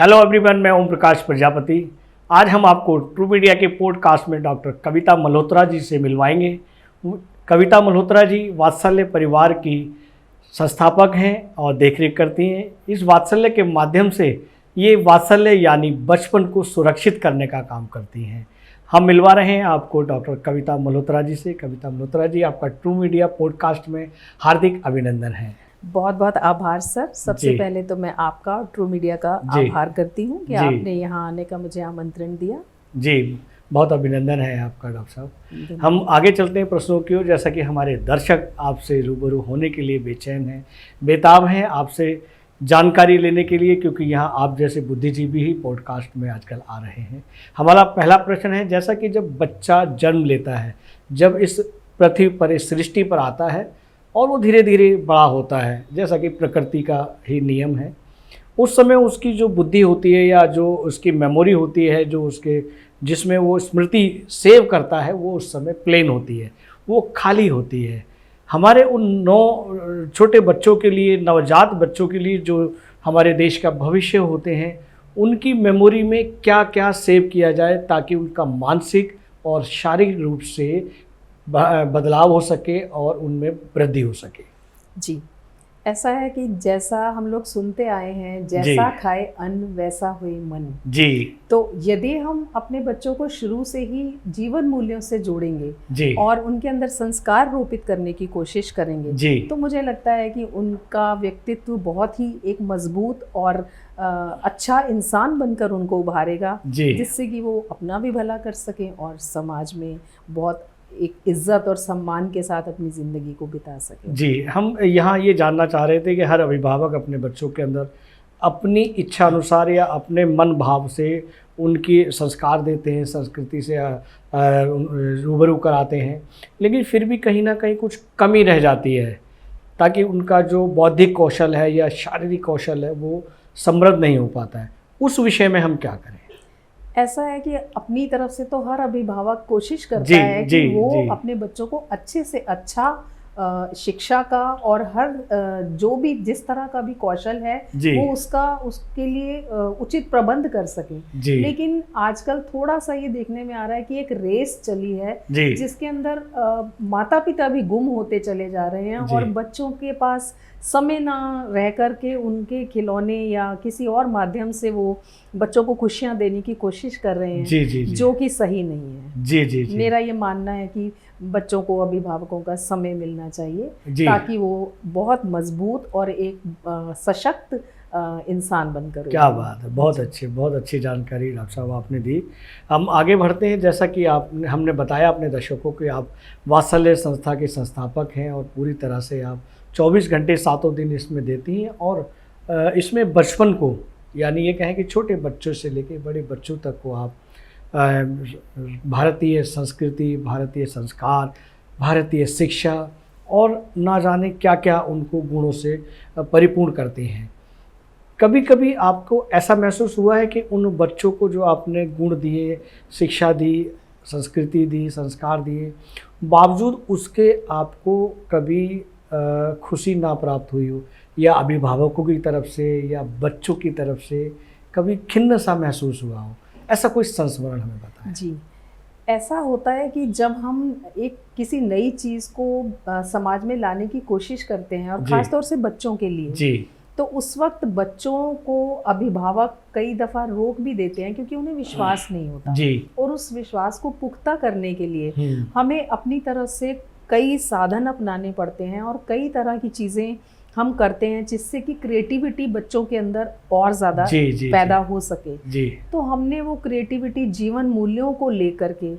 Hello everyone, मैं ओम प्रकाश प्रजापति। आज हम आपको ट्रू मीडिया के पॉडकास्ट में डॉक्टर कविता मल्होत्रा जी से मिलवाएंगे। कविता मल्होत्रा जी वात्सल्य परिवार की संस्थापक हैं और देखरेख करती हैं। इस वात्सल्य के माध्यम से ये वात्सल्य यानी बचपन को सुरक्षित करने का काम करती हैं। हम मिलवा रहे हैं आपको डॉक्टर कविता मल्होत्रा जी से। कविता मल्होत्रा जी, आपका ट्रू मीडिया पॉडकास्ट में हार्दिक अभिनंदन है। बहुत बहुत आभार सर। सबसे पहले तो मैं आपका ट्रू मीडिया का आभार करती हूँ कि आपने यहाँ आने का मुझे आमंत्रण दिया। जी, बहुत अभिनंदन है आपका डॉक्टर साहब। हम आगे चलते हैं प्रश्नों की ओर। जैसा कि हमारे दर्शक आपसे रूबरू होने के लिए बेचैन हैं, बेताब हैं आपसे जानकारी लेने के लिए, क्योंकि यहाँ आप जैसे बुद्धिजीवी ही पॉडकास्ट में आजकल आ रहे हैं। हमारा पहला प्रश्न है, जैसा कि जब बच्चा जन्म लेता है, जब इस पृथ्वी पर, इस सृष्टि पर आता है और वो धीरे धीरे बड़ा होता है, जैसा कि प्रकृति का ही नियम है, उस समय उसकी जो बुद्धि होती है या जो उसकी मेमोरी होती है, जो उसके जिसमें वो स्मृति सेव करता है, वो उस समय प्लेन होती है, वो खाली होती है। हमारे उन 9 छोटे बच्चों के लिए, नवजात बच्चों के लिए, जो हमारे देश का भविष्य होते हैं, उनकी मेमोरी में क्या क्या सेव किया जाए ताकि उनका मानसिक और शारीरिक रूप से बदलाव हो सके और उनमें वृद्धि हो सके। जी, ऐसा है कि जैसा हम लोग सुनते आए हैं, जैसा खाए अन्न वैसा हुए मन। जी, तो यदि हम अपने बच्चों को शुरू से ही जीवन मूल्यों से जोड़ेंगे जी, और उनके अंदर संस्कार रोपित करने की कोशिश करेंगे जी, तो मुझे लगता है कि उनका व्यक्तित्व बहुत ही एक मजबूत और अच्छा इंसान बनकर उनको उभारेगा, जिससे कि वो अपना भी भला कर सकें और समाज में बहुत एक इज्जत और सम्मान के साथ अपनी ज़िंदगी को बिता सके। जी, हम यहाँ ये जानना चाह रहे थे कि हर अभिभावक अपने बच्चों के अंदर अपनी इच्छा अनुसार या अपने मन भाव से उनकी संस्कार देते हैं, संस्कृति से रूबरू कराते हैं, लेकिन फिर भी कहीं ना कहीं कुछ कमी रह जाती है, ताकि उनका जो बौद्धिक कौशल है या शारीरिक कौशल है वो समृद्ध नहीं हो पाता है। उस विषय में हम क्या करें? ऐसा है कि अपनी तरफ से तो हर अभिभावक कोशिश करता है कि वो अपने बच्चों को अच्छे से अच्छा शिक्षा का और हर जो भी जिस तरह का भी कौशल है वो उसके लिए उचित प्रबंध कर सके। लेकिन आजकल थोड़ा सा ये देखने में आ रहा है कि एक रेस चली है जिसके अंदर माता पिता भी गुम होते चले जा रहे हैं और बच्चों के पास समय ना रह कर के उनके खिलौने या किसी और माध्यम से वो बच्चों को खुशियां देने की कोशिश कर रहे हैं, जो कि सही नहीं है। मेरा ये मानना है कि बच्चों को अभिभावकों का समय मिलना चाहिए ताकि वो बहुत मजबूत और एक सशक्त इंसान बनकर। क्या बात है, बहुत अच्छी जानकारी डॉक्टर साहब आपने दी। हम आगे बढ़ते हैं। जैसा कि हमने बताया अपने दर्शकों कि आप वात्सल्य संस्था के संस्थापक हैं और पूरी तरह से आप 24 घंटे 7 दिन इसमें देती हैं और इसमें बचपन को, यानी ये कहें कि छोटे बच्चों से लेकर बड़े बच्चों तक को आप भारतीय संस्कृति, भारतीय संस्कार, भारतीय शिक्षा और ना जाने क्या क्या उनको गुणों से परिपूर्ण करते हैं। कभी कभी आपको ऐसा महसूस हुआ है कि उन बच्चों को जो आपने गुण दिए, शिक्षा दी, संस्कृति दी, संस्कार दिए, बावजूद उसके आपको कभी खुशी ना प्राप्त हुई हो, या अभिभावकों की तरफ से या बच्चों की तरफ से कभी खिन्न सा महसूस हुआ हो? ऐसा कोई संस्मरण हमें बताएं। जी, ऐसा होता है कि जब हम एक किसी नई चीज़ को समाज में लाने की कोशिश करते हैं और ख़ासतौर से बच्चों के लिए तो उस वक्त बच्चों को अभिभावक कई दफ़ा रोक भी देते हैं क्योंकि उन्हें विश्वास नहीं होता और उस विश्वास को पुख्ता करने के लिए हमें अपनी तरफ से कई साधन अपनाने पड़ते हैं और कई तरह की चीज़ें हम करते हैं जिससे कि क्रिएटिविटी बच्चों के अंदर और ज़्यादा पैदा हो सके। तो हमने वो क्रिएटिविटी जीवन मूल्यों को लेकर के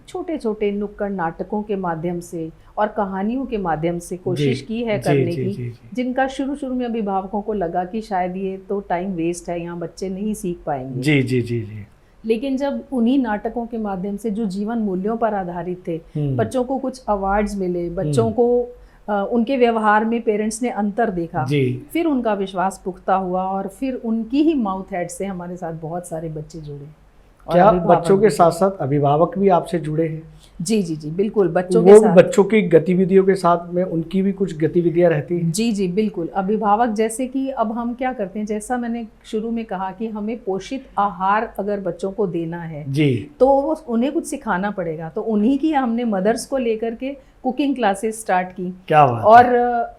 छोटे छोटे नुक्कड़ नाटकों के माध्यम से और कहानियों के माध्यम से कोशिश की है करने की, जिनका शुरू में अभिभावकों को लगा कि शायद ये तो टाइम वेस्ट है, यहाँ बच्चे नहीं सीख पाएंगे। लेकिन जब उन्हीं नाटकों के माध्यम से जो जीवन मूल्यों पर आधारित थे, बच्चों को कुछ अवार्ड्स मिले, बच्चों को उनके व्यवहार में पेरेंट्स ने अंतर देखा, फिर उनका विश्वास पुख्ता हुआ और फिर उनकी ही माउथ हेड से हमारे साथ बहुत सारे बच्चे जुड़े क्या बच्चों के साथ साथ अभिभावक भी आपसे जुड़े हैं? जी जी जी बिल्कुल, बच्चों के साथ, वो बच्चों की गतिविधियों के साथ में उनकी भी कुछ गतिविधियां रहती हैं? जी जी बिल्कुल। अभिभावक जैसे कि अब हम क्या करते हैं, जैसा मैंने शुरू में कहा कि हमें पोषित आहार अगर बच्चों को देना है जी, तो उन्हें कुछ सिखाना पड़ेगा। तो उन्हीं की हमने मदर्स को लेकर के कुकिंग क्लासेस स्टार्ट की। क्या बात और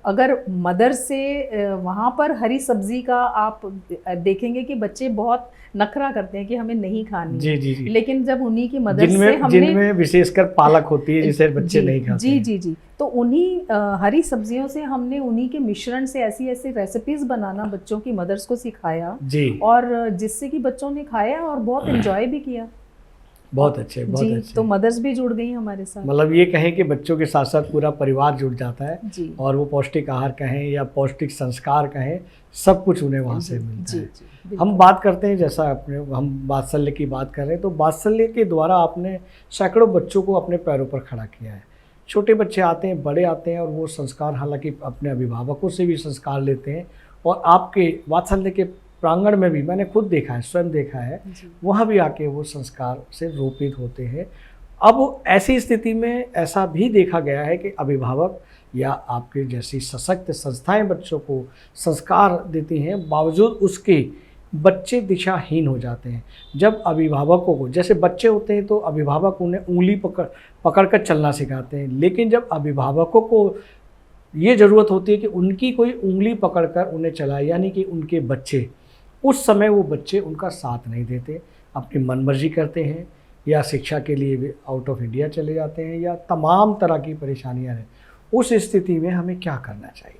अगर मदर से वहाँ पर हरी सब्जी का आप देखेंगे कि बच्चे बहुत नखरा करते हैं कि हमें नहीं खानी। जी जी जी। लेकिन जब उन्हीं की मदर से हमने, जिनमें विशेषकर पालक होती है जिसे बच्चे नहीं खाते। जी जी जी, तो उन्हीं हरी सब्जियों से हमने उन्हीं के मिश्रण से ऐसी ऐसी रेसिपीज बनाना बच्चों की मदर्स को सिखाया जी, और जिससे कि बच्चों ने खाया और बहुत एंजॉय भी किया। बहुत अच्छे, बहुत अच्छे। तो मदर्स भी जुड़ गई हमारे साथ। मतलब ये कहें कि बच्चों के साथ साथ पूरा परिवार जुड़ जाता है जी। और वो पौष्टिक आहार कहें या पौष्टिक संस्कार कहें, सब कुछ उन्हें वहाँ से मिलता है। हम बात करते हैं, जैसा अपने हम वात्सल्य की बात कर रहे हैं, तो वात्सल्य के द्वारा आपने सैकड़ों बच्चों को अपने पैरों पर खड़ा किया है। छोटे बच्चे आते हैं, बड़े आते हैं और वो संस्कार हालांकि अपने अभिभावकों से भी संस्कार लेते हैं, और आपके वात्सल्य के प्रांगण में भी मैंने खुद देखा है, स्वयं देखा है, वहाँ भी आके वो संस्कार से रोपित होते हैं। अब ऐसी स्थिति में ऐसा भी देखा गया है कि अभिभावक या आपके जैसी सशक्त संस्थाएं बच्चों को संस्कार देती हैं, बावजूद उसके बच्चे दिशाहीन हो जाते हैं। जब अभिभावकों को, जैसे बच्चे होते हैं तो अभिभावक उन्हें उंगली पकड़ कर चलना सिखाते हैं, लेकिन जब अभिभावकों को ये ज़रूरत होती है कि उनकी कोई उंगली पकड़कर उन्हें चलाए, यानी कि उनके बच्चे, उस समय वो बच्चे उनका साथ नहीं देते, अपनी मनमर्जी करते हैं, या शिक्षा के लिए आउट ऑफ इंडिया चले जाते हैं, या तमाम तरह की परेशानियां हैं। उस स्थिति में हमें क्या करना चाहिए?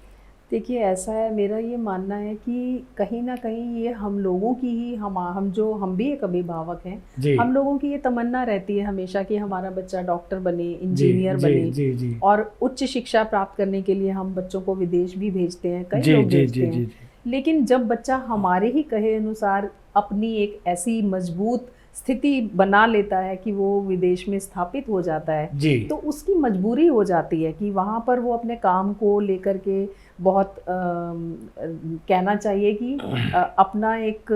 देखिए, ऐसा है, मेरा ये मानना है कि कहीं ना कहीं ये हम लोगों की ही, हम भी एक अभिभावक हैं, हम लोगों की ये तमन्ना रहती है हमेशा कि हमारा बच्चा डॉक्टर बने, इंजीनियर बने। जी, जी। और उच्च शिक्षा प्राप्त करने के लिए हम बच्चों को विदेश भी भेजते हैं, कई लोग भेजते हैं। लेकिन जब बच्चा हमारे ही कहे अनुसार अपनी एक ऐसी मजबूत स्थिति बना लेता है कि वो विदेश में स्थापित हो जाता है जी, तो उसकी मजबूरी हो जाती है कि वहाँ पर वो अपने काम को लेकर के बहुत कहना चाहिए कि अपना एक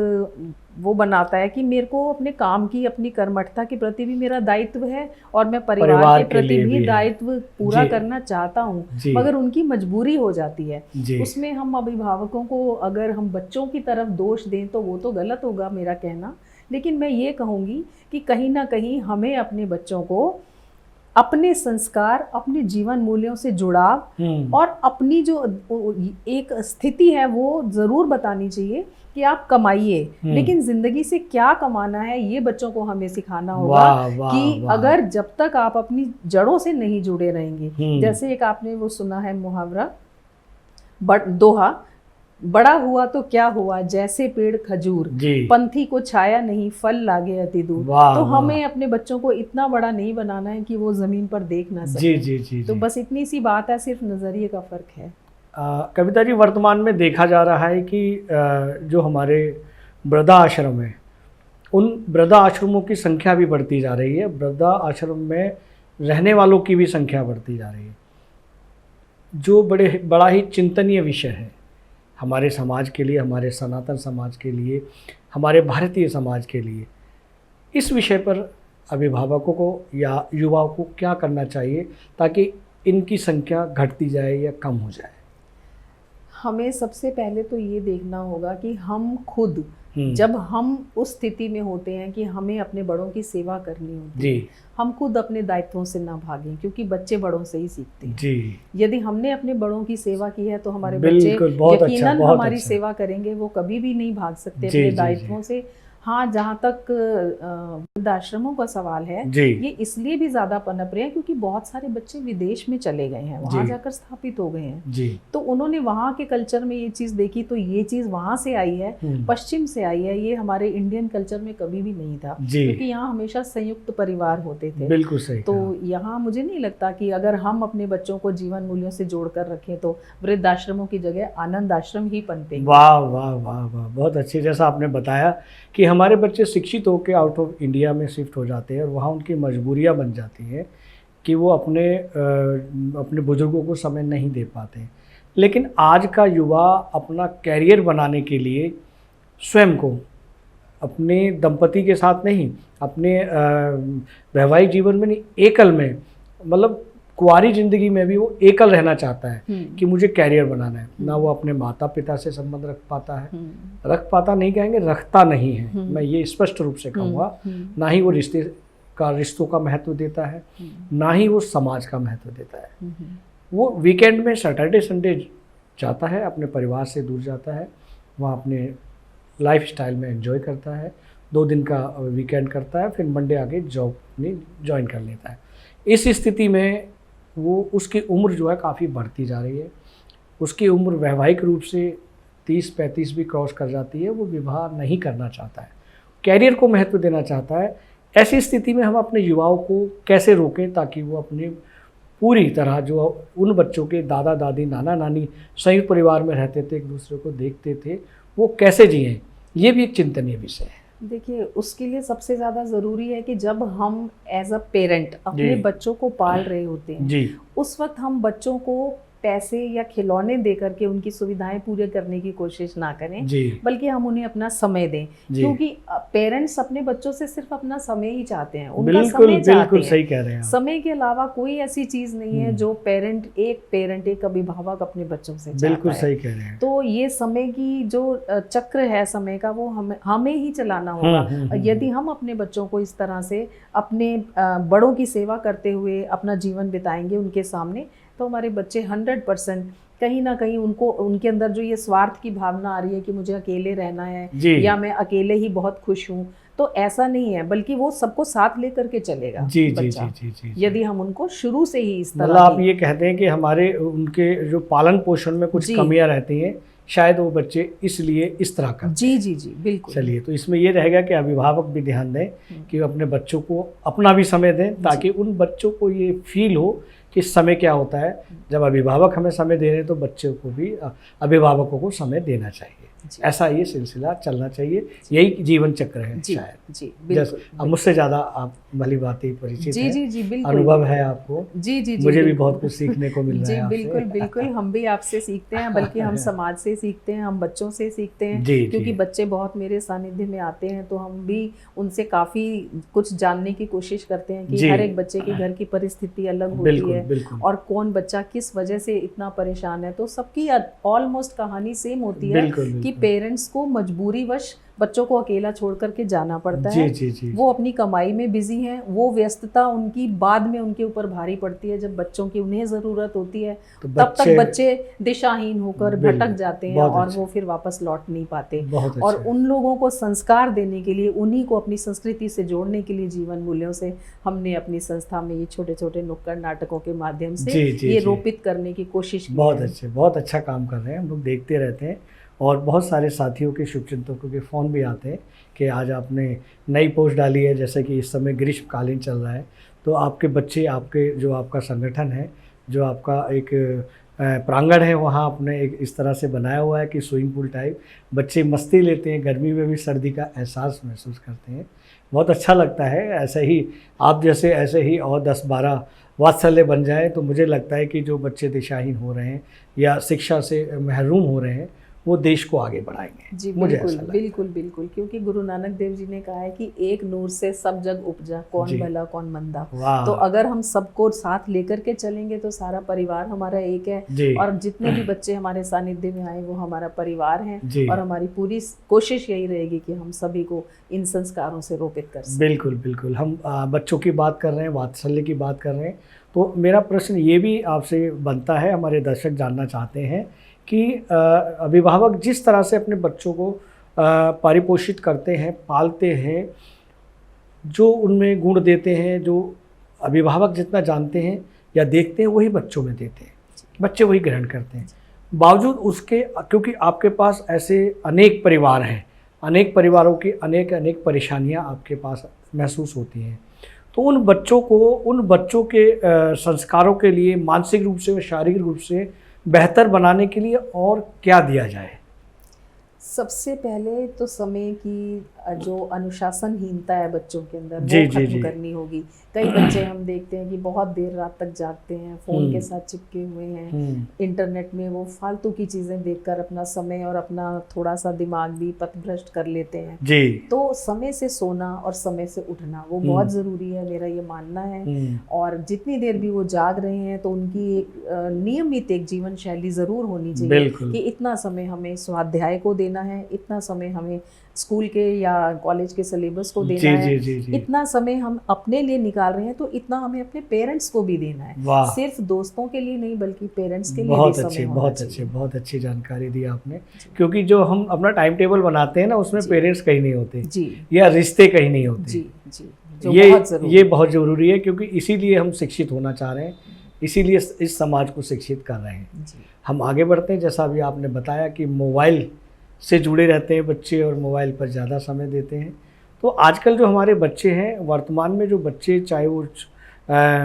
वो बनाता है कि मेरे को अपने काम की, अपनी कर्मठता के प्रति भी मेरा दायित्व है और मैं परिवार के प्रति भी दायित्व पूरा करना चाहता हूँ, मगर उनकी मजबूरी हो जाती है। उसमें हम अभिभावकों को अगर हम बच्चों की तरफ दोष दें तो वो तो गलत होगा मेरा कहना, लेकिन मैं ये कहूँगी कि कहीं ना कहीं हमें अपने बच्चों को अपने संस्कार, अपने जीवन मूल्यों से जुड़ाव और अपनी जो एक स्थिति है वो ज़रूर बतानी चाहिए कि आप कमाइए, लेकिन ज़िंदगी से क्या कमाना है ये बच्चों को हमें सिखाना होगा। कि अगर जब तक आप अपनी जड़ों से नहीं जुड़े रहेंगे, जैसे एक आपने वो सुना है मुहावरा, दोहा, बड़ा हुआ तो क्या हुआ जैसे पेड़ खजूर, पंथी को छाया नहीं फल लागे अति दूर। तो हमें अपने बच्चों को इतना बड़ा नहीं बनाना है कि वो जमीन पर देख ना सके। जी। तो बस इतनी सी बात है, सिर्फ नजरिए का फर्क है। कविता जी, वर्तमान में देखा जा रहा है कि जो हमारे वृद्धा आश्रम है, उन वृद्धा आश्रमों की संख्या भी बढ़ती जा रही है, वृद्धा आश्रम में रहने वालों की भी संख्या बढ़ती जा रही है, जो बड़ा ही चिंतनीय विषय है हमारे समाज के लिए, हमारे सनातन समाज के लिए, हमारे भारतीय समाज के लिए। इस विषय पर अभिभावकों को या युवाओं को क्या करना चाहिए ताकि इनकी संख्या घटती जाए या कम हो जाए? हमें सबसे पहले तो ये देखना होगा कि हम खुद, जब हम उस स्थिति में होते हैं कि हमें अपने बड़ों की सेवा करनी होती है, हम खुद अपने दायित्वों से ना भागें, क्योंकि बच्चे बड़ों से ही सीखते हैं जी। यदि हमने अपने बड़ों की सेवा की है तो हमारे बच्चे यकीनन हमारी सेवा करेंगे, वो कभी भी नहीं भाग सकते अपने दायित्वों से। हाँ, जहाँ तक वृद्धाश्रमों का सवाल है, ये इसलिए भी ज़्यादा पनप रहे हैं क्योंकि बहुत सारे बच्चे विदेश में चले गए हैं, वहाँ जाकर स्थापित हो गए हैं, तो उन्होंने वहाँ के कल्चर में ये चीज़ देखी, तो ये चीज़ वहाँ से आई है, पश्चिम से आई है, ये हमारे इंडियन कल्चर में कभी भी नहीं था, क्योंकि यहाँ हमेशा संयुक्त परिवार होते थे। बिल्कुल सही। तो यहाँ मुझे नहीं लगता कि अगर हम अपने बच्चों को जीवन मूल्यों से जोड़ कर रखें तो वृद्धाश्रमों की जगह आनंद आश्रम ही पनपेंगे। वाह वाह वाह वाह, बहुत अच्छी। जैसा आपने बताया कि हमारे बच्चे शिक्षित होकर आउट ऑफ इंडिया में शिफ्ट हो जाते हैं और वहाँ उनकी मजबूरियाँ बन जाती हैं कि वो अपने बुजुर्गों को समय नहीं दे पाते। लेकिन आज का युवा अपना कैरियर बनाने के लिए स्वयं को अपने दंपति के साथ नहीं, अपने वैवाहिक जीवन में नहीं, एकल में, मतलब कुंवारी जिंदगी में भी वो एकल रहना चाहता है कि मुझे कैरियर बनाना है। ना वो अपने माता पिता से संबंध रख पाता है, रख पाता नहीं कहेंगे, रखता नहीं है, मैं ये स्पष्ट रूप से कहूँगा। ना ही वो रिश्तों का महत्व देता है, ना ही वो समाज का महत्व देता है। वो वीकेंड में सैटरडे संडे जाता है, अपने परिवार से दूर जाता है, वहाँ अपने लाइफ स्टाइल में एंजॉय करता है, 2 दिन का वीकेंड करता है, फिर मंडे आके जॉब अपनी ज्वाइन कर लेता है। इस स्थिति में वो उसकी उम्र जो है काफ़ी बढ़ती जा रही है, उसकी उम्र वैवाहिक रूप से 30-35 भी क्रॉस कर जाती है, वो विवाह नहीं करना चाहता है, कैरियर को महत्व देना चाहता है। ऐसी स्थिति में हम अपने युवाओं को कैसे रोकें ताकि वो अपने पूरी तरह जो उन बच्चों के दादा दादी नाना नानी संयुक्त परिवार में रहते थे, एक दूसरे को देखते थे, वो कैसे जिएं, ये भी एक चिंतनीय विषय है। देखिए, उसके लिए सबसे ज़्यादा ज़रूरी है कि जब हम एज अ पेरेंट अपने बच्चों को पाल रहे होते हैं जी, उस वक्त हम बच्चों को पैसे या खिलौने दे करके उनकी सुविधाएं पूरे करने की कोशिश ना करें, बल्कि हम उन्हें अपना समय दें, क्योंकि पेरेंट्स अपने बच्चों से सिर्फ अपना समय ही चाहते हैं, उनका समय चाहते हैं। सही कह रहे हैं। समय के अलावा कोई ऐसी चीज नहीं है जो एक अभिभावक अपने बच्चों से चाहता है। बिल्कुल सही कह रहे हैं। तो ये समय की जो चक्र है समय का, वो हमें ही चलाना होगा। यदि हम अपने बच्चों को इस तरह से अपने बड़ों की सेवा करते हुए अपना जीवन बिताएंगे उनके सामने, तो हमारे बच्चे 100% कहीं ना कहीं उनके अंदर जो ये स्वार्थ की भावना आ रही है कि मुझे अकेले रहना है या मैं अकेले ही बहुत खुश हूँ, तो ऐसा नहीं है, बल्कि वो सबको साथ लेकर के चलेगा बच्चा। यदि हम उनको शुरू से ही इस तरह, मतलब आप ये कहते हैं कि हमारे उनके जो पालन पोषण में कुछ कमियां रहती हैं, शायद वो बच्चे इसलिए इस तरह का। जी बिल्कुल। चलिए, तो इसमें ये रहेगा कि अभिभावक भी ध्यान दें कि अपने बच्चों को अपना भी समय दें, ताकि उन बच्चों को ये फील हो कि समय क्या होता है। जब अभिभावक हमें समय दे रहे हैं तो बच्चों को भी अभिभावकों को समय देना चाहिए। ऐसा ये सिलसिला चलना चाहिए, यही जीवन चक्र है शायद। जी बिल्कुल। अब मुझसे ज़्यादा आप भली बातें परिचित हैं, जी बिल्कुल, अनुभव है आपको। जी मुझे भी बहुत कुछ सीखने को मिल रहा है। बिल्कुल हम भी आपसे सीखते हैं, बल्कि हम समाज से सीखते हैं, हम बच्चों से सीखते हैं, क्योंकि बच्चे बहुत मेरे सानिध्य में आते हैं, तो हम भी उनसे काफ़ी कुछ जानने की कोशिश करते हैं कि हर एक बच्चे के घर की परिस्थिति अलग होती है और कौन बच्चा किस वजह से इतना परेशान है। तो सबकी ऑलमोस्ट कहानी सेम होती है कि पेरेंट्स को मजबूरीवश बच्चों को अकेला छोड़ करके जाना पड़ता है। जी। वो अपनी कमाई में बिजी हैं, वो व्यस्तता उनकी बाद में उनके ऊपर भारी पड़ती है। जब बच्चों की उन्हें ज़रूरत होती है तो तब तक बच्चे दिशाहीन होकर भटक जाते हैं और वो फिर वापस लौट नहीं पाते। और उन लोगों को संस्कार देने के लिए, उन्हीं को अपनी संस्कृति से जोड़ने के लिए जीवन मूल्यों से हमने अपनी संस्था में ये छोटे छोटे नुक्कड़ नाटकों के माध्यम से ये रोपित करने की कोशिश की। बहुत अच्छा काम कर रहे हैं, हम लोग देखते रहते हैं और बहुत सारे साथियों के, शुभचिंतकों के फ़ोन भी आते हैं कि आज आपने नई पोस्ट डाली है, जैसे कि इस समय ग्रीष्मकालीन चल रहा है, तो आपके बच्चे, आपके जो आपका संगठन है, जो आपका एक प्रांगण है, वहाँ आपने एक इस तरह से बनाया हुआ है कि स्विमिंग पूल टाइप, बच्चे मस्ती लेते हैं, गर्मी में भी सर्दी का एहसास महसूस करते हैं। बहुत अच्छा लगता है। ऐसे ही आप जैसे ऐसे ही और 10-12 वात्सल्य बन जाए तो मुझे लगता है कि जो बच्चे दिशाहीन हो रहे हैं या शिक्षा से महरूम हो रहे हैं, वो देश को आगे बढ़ाएंगे। जी बिल्कुल, क्योंकि गुरु नानक देव जी ने कहा है कि एक नूर से सब जग उपजा, कौन भला कौन मंदा। तो अगर हम सबको साथ लेकर के चलेंगे तो सारा परिवार हमारा एक है, और जितने भी बच्चे हमारे सानिध्य में आए वो हमारा परिवार हैं, और हमारी पूरी कोशिश यही रहेगी कि हम सभी को इन संस्कारों से रोपित कर सकें। बिल्कुल हम बच्चों की बात कर रहे हैं, वात्सल्य की बात कर रहे हैं, तो मेरा प्रश्न ये भी आपसे बनता है, हमारे दर्शक जानना चाहते हैं कि अभिभावक जिस तरह से अपने बच्चों को परिपोषित करते हैं, पालते हैं, जो उनमें गुण देते हैं, जो अभिभावक जितना जानते हैं या देखते हैं वही बच्चों में देते हैं, बच्चे वही ग्रहण करते हैं। बावजूद उसके, क्योंकि आपके पास ऐसे अनेक परिवार हैं, अनेक परिवारों की अनेक परेशानियां आपके पास महसूस होती हैं, तो उन बच्चों के संस्कारों के लिए मानसिक रूप से और शारीरिक रूप से बेहतर बनाने के लिए और क्या दिया जाए? सबसे पहले तो समय की जो अनुशासनहीनता है बच्चों के अंदर जी, वो जी, खत्म जी। करनी होगी। कई बच्चे हम देखते हैं कि बहुत देर रात तक जागते हैं, फ़ोन के साथ चिपके हुए हैं, इंटरनेट में वो फालतू की चीज़ें देखकर अपना समय और अपना थोड़ा-सा दिमाग भी पथभ्रष्ट कर लेते हैं। जी। तो समय से सोना और समय से उठना वो बहुत ज़रूरी है, मेरा ये मानना है। और जितनी देर भी वो जाग रहे हैं तो उनकी एक नियमित एक जीवन शैली ज़रूर होनी चाहिए बिल्कुल। कि इतना समय हमें स्वाध्याय को देना है, इतना समय हमें स्कूल के या कॉलेज के सिलेबस को देना जी, है, जी, जी, जी। इतना समय हम अपने लिए निकाल रहे हैं तो इतना हमें अपने पेरेंट्स को भी देना है। वाह! सिर्फ दोस्तों के लिए नहीं बल्कि पेरेंट्स के लिए भी बहुत समय अच्छी, होना बहुत चाहिए। अच्छी, बहुत अच्छी जानकारी दी आपने। क्योंकि जो हम अपना टाइम टेबल बनाते हैं ना, उसमें जी। पेरेंट्स कहीं नहीं होते जी या रिश्ते कहीं नहीं होते। जी जी, जो ये बहुत ज़रूरी ये है। बहुत ज़रूरी है, क्योंकि इसीलिए हम शिक्षित होना चाह रहे हैं, इसीलिए इस समाज को शिक्षित कर रहे हैं। जी हम आगे बढ़ते हैं। जैसा अभी आपने बताया कि मोबाइल से जुड़े रहते हैं बच्चे और मोबाइल पर ज़्यादा समय देते हैं। तो आजकल जो हमारे बच्चे हैं, वर्तमान में जो बच्चे, चाहे वो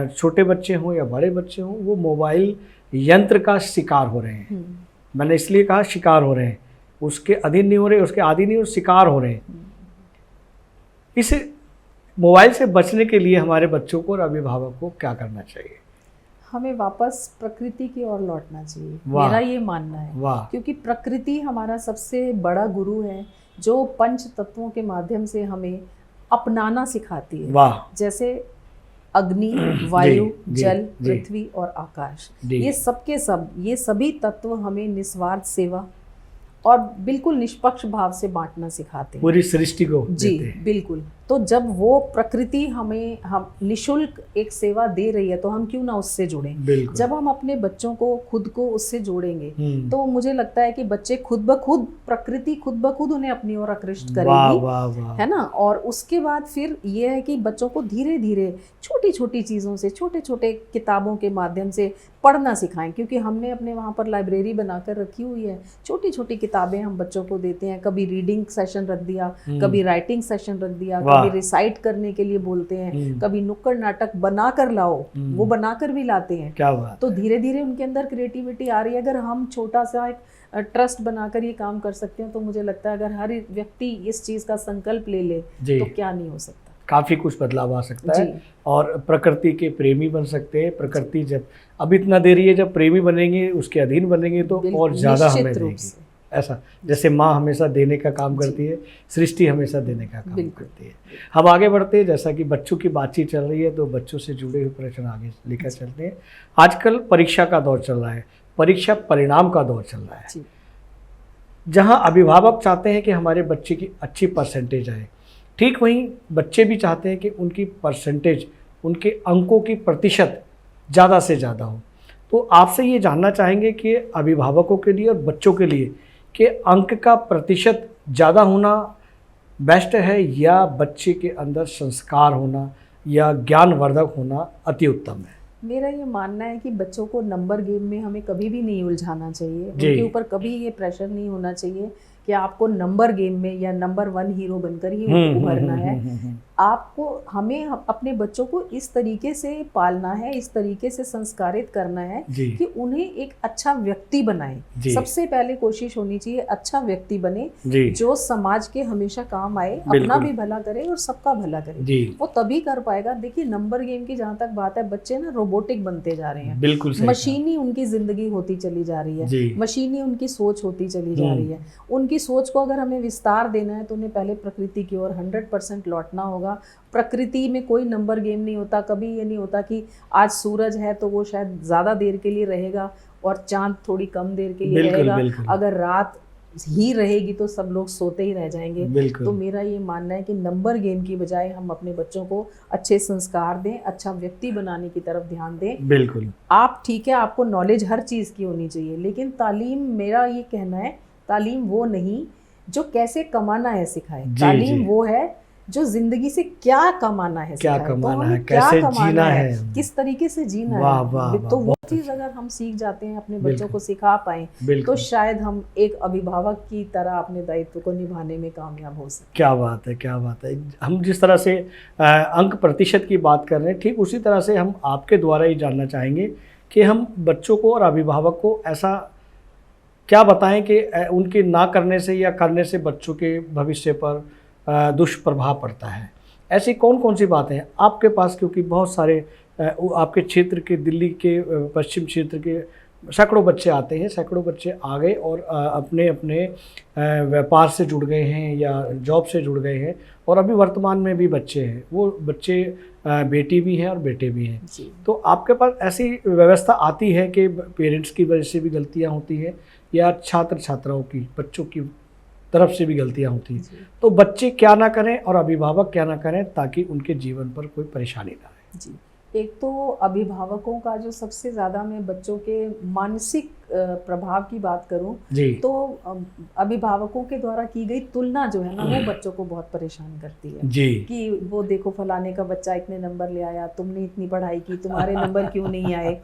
छोटे बच्चे हों या बड़े बच्चे हों, वो मोबाइल यंत्र का शिकार हो रहे हैं। मैंने इसलिए कहा शिकार हो रहे हैं, उसके अधीन नहीं हो रहे, उसके आदी नहीं हो, शिकार हो रहे हैं। इस मोबाइल से बचने के लिए हमारे बच्चों को और अभिभावक को क्या करना चाहिए? हमें वापस प्रकृति की ओर लौटना चाहिए, वाह! मेरा ये मानना है। वाह! क्योंकि प्रकृति हमारा सबसे बड़ा गुरु है जो पंच तत्वों के माध्यम से हमें अपनाना सिखाती है। वाह! जैसे अग्नि, वायु, जी, जल, जी। पृथ्वी और आकाश, जी। ये सब के सब, ये सभी तत्व हमें निस्वार्थ सेवा और बिल्कुल निष्पक्ष भाव से बांटना सिखाते हैं। पूरी सृष्टि को जी देते हैं। बिल्कुल। तो जब वो प्रकृति हमें हम निशुल्क एक सेवा दे रही है तो हम क्यों ना उससे जुड़ें। बिल्कुल। जब हम अपने बच्चों को खुद को उससे जोड़ेंगे तो मुझे लगता है कि बच्चे खुद ब खुद, प्रकृति खुद ब खुद उन्हें अपनी ओर आकृष्ट वाह करेगी, वाह वाह। है ना। और उसके बाद फिर ये है कि बच्चों को धीरे धीरे छोटी छोटी चीज़ों से, छोटे छोटे किताबों के माध्यम से पढ़ना सिखाएं। क्योंकि हमने अपने वहाँ पर लाइब्रेरी बनाकर रखी हुई है, छोटी छोटी किताबें हम बच्चों को देते हैं। कभी रीडिंग सेशन रख दिया, कभी राइटिंग सेशन रख दिया, कभी रिसाइट करने के लिए बोलते हैं, कभी नुक्कड़ नाटक बना कर लाओ, वो बनाकर भी लाते हैं। क्या बात। तो धीरे धीरे उनके अंदर क्रिएटिविटी आ रही है। अगर हम छोटा सा एक ट्रस्ट बनाकर ये काम कर सकते हैं तो मुझे लगता है अगर हर व्यक्ति इस चीज़ का संकल्प ले ले तो क्या नहीं हो सकता। काफ़ी कुछ बदलाव आ सकता है और प्रकृति के प्रेमी बन सकते हैं। प्रकृति जब अब इतना दे रही है, जब प्रेमी बनेंगे, उसके अधीन बनेंगे तो और ज़्यादा हमें देगी। ऐसा जैसे माँ हमेशा देने का काम करती है, सृष्टि हमेशा देने का काम करती है। हम आगे बढ़ते हैं। जैसा कि बच्चों की बातचीत चल रही है तो बच्चों से जुड़े हुए प्रश्न आगे लेकर चलते हैं। आजकल परीक्षा का दौर चल रहा है, परीक्षा परिणाम का दौर चल रहा है, जहाँ अभिभावक चाहते हैं कि हमारे बच्चे की अच्छी परसेंटेज आए, ठीक वहीं बच्चे भी चाहते हैं कि उनकी परसेंटेज, उनके अंकों की प्रतिशत ज़्यादा से ज़्यादा हो। तो आपसे ये जानना चाहेंगे कि अभिभावकों के लिए और बच्चों के लिए कि अंक का प्रतिशत ज़्यादा होना बेस्ट है या बच्चे के अंदर संस्कार होना या ज्ञानवर्धक होना अति उत्तम है? मेरा ये मानना है कि बच्चों को नंबर गेम में हमें कभी भी नहीं उलझाना चाहिए। उनके ऊपर कभी ये प्रेशर नहीं होना चाहिए कि आपको नंबर गेम में या नंबर 1 हीरो बनकर ही उभरना है। आपको हमें अपने बच्चों को इस तरीके से पालना है, इस तरीके से संस्कारित करना है कि उन्हें एक अच्छा व्यक्ति बनाए। सबसे पहले कोशिश होनी चाहिए अच्छा व्यक्ति बने जो समाज के हमेशा काम आए, अपना भी भला करे और सबका भला करे। वो तभी कर पाएगा। देखिए नंबर गेम की जहाँ तक बात है, बच्चे ना रोबोटिक बनते जा रहे हैं, बिल्कुल मशीनी उनकी जिंदगी होती चली जा रही है, मशीनी उनकी सोच होती चली जा रही है। उनकी सोच को अगर हमें विस्तार देना है तो उन्हें पहले प्रकृति की ओर 100% लौटना होगा। प्रकृति में कोई नंबर गेम नहीं होता। कभी ये नहीं होता कि आज सूरज है तो वो शायद ज़्यादा देर के लिए रहेगा और चांद थोड़ी कम देर के लिए रहेगा। अगर रात ही रहेगी तो सब लोग सोते ही रह जाएंगे। तो मेरा ये मानना है कि नंबर गेम की बजाय हम अपने बच्चों को अच्छे संस्कार दें, अच्छा व्यक्ति बनाने की तरफ ध्यान दें। बिल्कुल। आप ठीक है, आपको नॉलेज हर चीज़ की होनी चाहिए, लेकिन तालीम, मेरा ये कहना है, तालीम वो नहीं जो कैसे कमाना है सिखाए। तालीम वो है जो जिंदगी से क्या कमाना है, क्या कमाना है, कैसे जीना है, किस तरीके से जीना है। तो वो चीज़ अगर हम सीख जाते हैं, अपने बच्चों को सिखा पाएं तो शायद हम एक अभिभावक की तरह अपने दायित्व को निभाने में कामयाब हो सकते हैं। क्या बात है, क्या बात है। हम जिस तरह से अंक प्रतिशत की बात कर रहे हैं, ठीक उसी तरह से हम आपके द्वारा ही जानना चाहेंगे कि हम बच्चों को और अभिभावक को ऐसा क्या बताएं कि उनके ना करने से या करने से बच्चों के भविष्य पर दुष्प्रभाव पड़ता है? ऐसी कौन कौन सी बातें हैं आपके पास, क्योंकि बहुत सारे आपके क्षेत्र के, दिल्ली के पश्चिम क्षेत्र के सैकड़ों बच्चे आते हैं, सैकड़ों बच्चे आ गए और अपने अपने व्यापार से जुड़ गए हैं या जॉब से जुड़ गए हैं, और अभी वर्तमान में भी बच्चे हैं, वो बच्चे बेटी भी हैं और बेटे भी हैं। तो आपके पास ऐसी व्यवस्था आती है कि पेरेंट्स की वजह से भी गलतियां होती हैं या छात्र छात्राओं की, बच्चों की तरफ से भी गलतियां होती हैं, तो बच्चे क्या ना करें और अभिभावक क्या ना करें ताकि उनके जीवन पर कोई परेशानी ना आए? जी, एक तो अभिभावकों का जो सबसे ज़्यादा, मैं बच्चों के मानसिक प्रभाव की बात करूं तो अभिभावकों के द्वारा की गई तुलना जो है ना, वो बच्चों को बहुत परेशान करती है जी। कि वो देखो फलाने का बच्चा इतने नंबर ले आया, तुमने इतनी पढ़ाई की, तुम्हारे नंबर क्यों नहीं आए,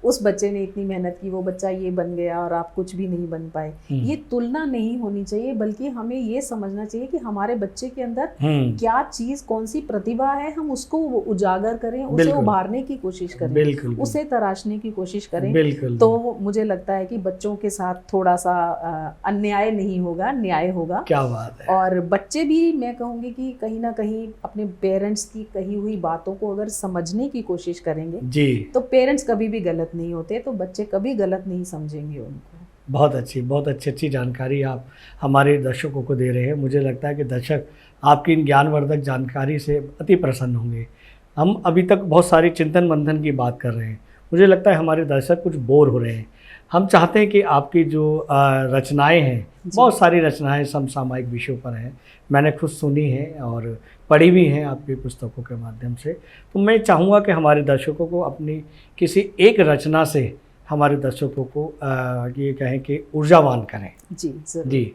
उस बच्चे ने इतनी मेहनत की, वो बच्चा ये बन गया और आप कुछ भी नहीं बन पाए। ये तुलना नहीं होनी चाहिए, बल्कि हमें ये समझना चाहिए कि हमारे बच्चे के अंदर क्या चीज, कौन सी प्रतिभा है, हम उसको उजागर करें, उसे उभारने की कोशिश करें, उसे तराशने की कोशिश करें। तो मुझे लगता है कि बच्चों के साथ थोड़ा सा अन्याय नहीं होगा, न्याय होगा। क्या बात है। और बच्चे भी, मैं कहूँगी कि कहीं ना कहीं अपने पेरेंट्स की कही हुई बातों को अगर समझने की कोशिश करेंगे जी, तो पेरेंट्स कभी भी गलत नहीं होते, तो बच्चे कभी गलत नहीं समझेंगे उनको। बहुत अच्छी जानकारी आप हमारे दर्शकों को दे रहे हैं। मुझे लगता है कि दर्शक आपकी इन ज्ञानवर्धक जानकारी से अति प्रसन्न होंगे। हम अभी तक बहुत सारी चिंतन मंथन की बात कर रहे हैं, मुझे लगता है हमारे दर्शक कुछ बोर हो रहे हैं। हम चाहते हैं कि आपकी जो रचनाएं हैं, बहुत सारी रचनाएं समसामयिक विषयों पर हैं, मैंने खुद सुनी है और पढ़ी भी हैं आपकी पुस्तकों के माध्यम से। तो मैं चाहूँगा कि हमारे दर्शकों को अपनी किसी एक रचना से हमारे दर्शकों को ये कहें कि ऊर्जावान करें। जी जी,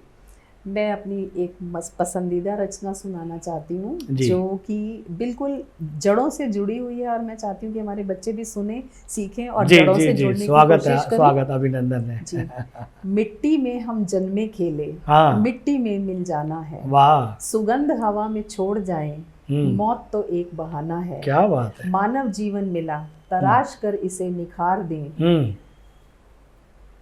मैं अपनी एक पसंदीदा रचना सुनाना चाहती हूँ जो कि बिल्कुल जड़ों से जुड़ी हुई है, और मैं चाहती हूँ कि हमारे बच्चे भी सुने, सीखें और जड़ों से जुड़ने की कोशिश करें। स्वागत, अभिनंदन है जी। मिट्टी में हम जन्मे खेले, मिट्टी में मिल जाना है, वाह, सुगंध हवा में छोड़ जाएं, मौत तो एक बहाना है। क्या बात है। मानव जीवन मिला, तराश कर इसे निखार दें,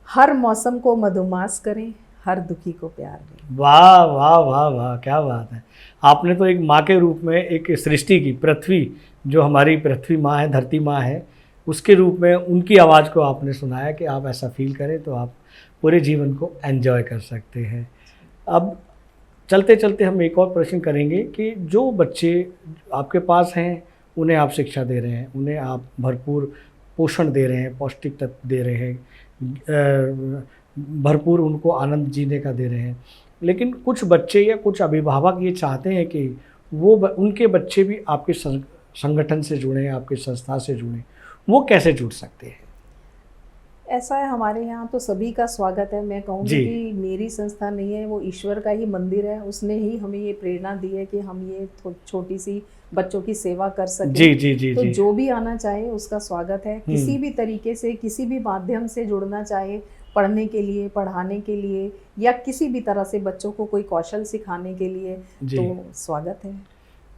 हर मौसम को मधुमास करें, हर दुखी को प्यार दें। वाह वाह वाह वाह, क्या बात है। आपने तो एक माँ के रूप में एक सृष्टि की, पृथ्वी, जो हमारी पृथ्वी माँ है, धरती माँ है, उसके रूप में उनकी आवाज़ को आपने सुनाया कि आप ऐसा फील करें तो आप पूरे जीवन को एंजॉय कर सकते हैं। अब चलते चलते हम एक और प्रश्न करेंगे कि जो बच्चे आपके पास हैं, उन्हें आप शिक्षा दे रहे हैं, उन्हें आप भरपूर पोषण दे रहे हैं, पौष्टिक तत्व दे रहे हैं, भरपूर उनको आनंद जीने का दे रहे हैं, लेकिन कुछ बच्चे या कुछ अभिभावक ये चाहते हैं कि वो उनके बच्चे भी आपके संगठन से जुड़ें, आपकी संस्था से जुड़ें, वो कैसे जुड़ सकते हैं? ऐसा है, हमारे यहाँ तो सभी का स्वागत है। मैं कहूँगी कि मेरी संस्था नहीं है, वो ईश्वर का ही मंदिर है, उसने ही हमें ये प्रेरणा दी है कि हम ये छोटी सी बच्चों की सेवा कर सकें। जी, तो जो भी आना चाहे उसका स्वागत है, किसी भी तरीके से, किसी भी माध्यम से जुड़ना चाहे, पढ़ने के लिए, पढ़ाने के लिए, या किसी भी तरह से बच्चों को कोई कौशल सिखाने के लिए, तो स्वागत है।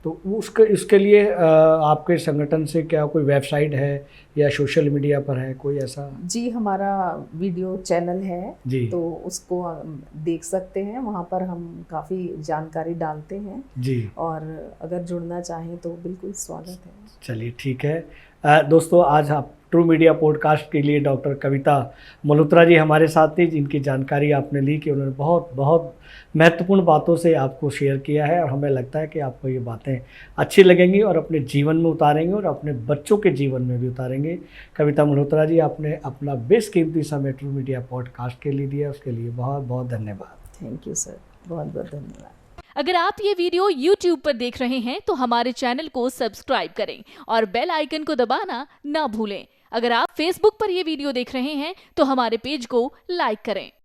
तो उसके लिए आपके संगठन से क्या कोई वेबसाइट है या सोशल मीडिया पर है कोई ऐसा? जी, हमारा वीडियो चैनल है जी, तो उसको देख सकते हैं, वहाँ पर हम काफ़ी जानकारी डालते हैं जी, और अगर जुड़ना चाहें तो बिल्कुल स्वागत है। चलिए ठीक है। दोस्तों, आज आप ट्रू मीडिया पॉडकास्ट के लिए डॉक्टर कविता मल्होत्रा जी हमारे साथ थे, जिनकी जानकारी आपने ली कि उन्होंने बहुत बहुत महत्वपूर्ण बातों से आपको शेयर किया है, और हमें लगता है कि आपको ये बातें अच्छी लगेंगी और अपने जीवन में उतारेंगे और अपने बच्चों के जीवन में भी उतारेंगे। कविता मल्होत्रा जी, आपने अपना बेशकीमती समय ट्रू मीडिया पॉडकास्ट के लिए दिया, उसके लिए बहुत बहुत धन्यवाद। थैंक यू सर, बहुत बहुत धन्यवाद। अगर आप ये वीडियो YouTube पर देख रहे हैं तो हमारे चैनल को सब्सक्राइब करें और बेल आइकन को दबाना ना भूलें। अगर आप Facebook पर ये वीडियो देख रहे हैं तो हमारे पेज को लाइक करें।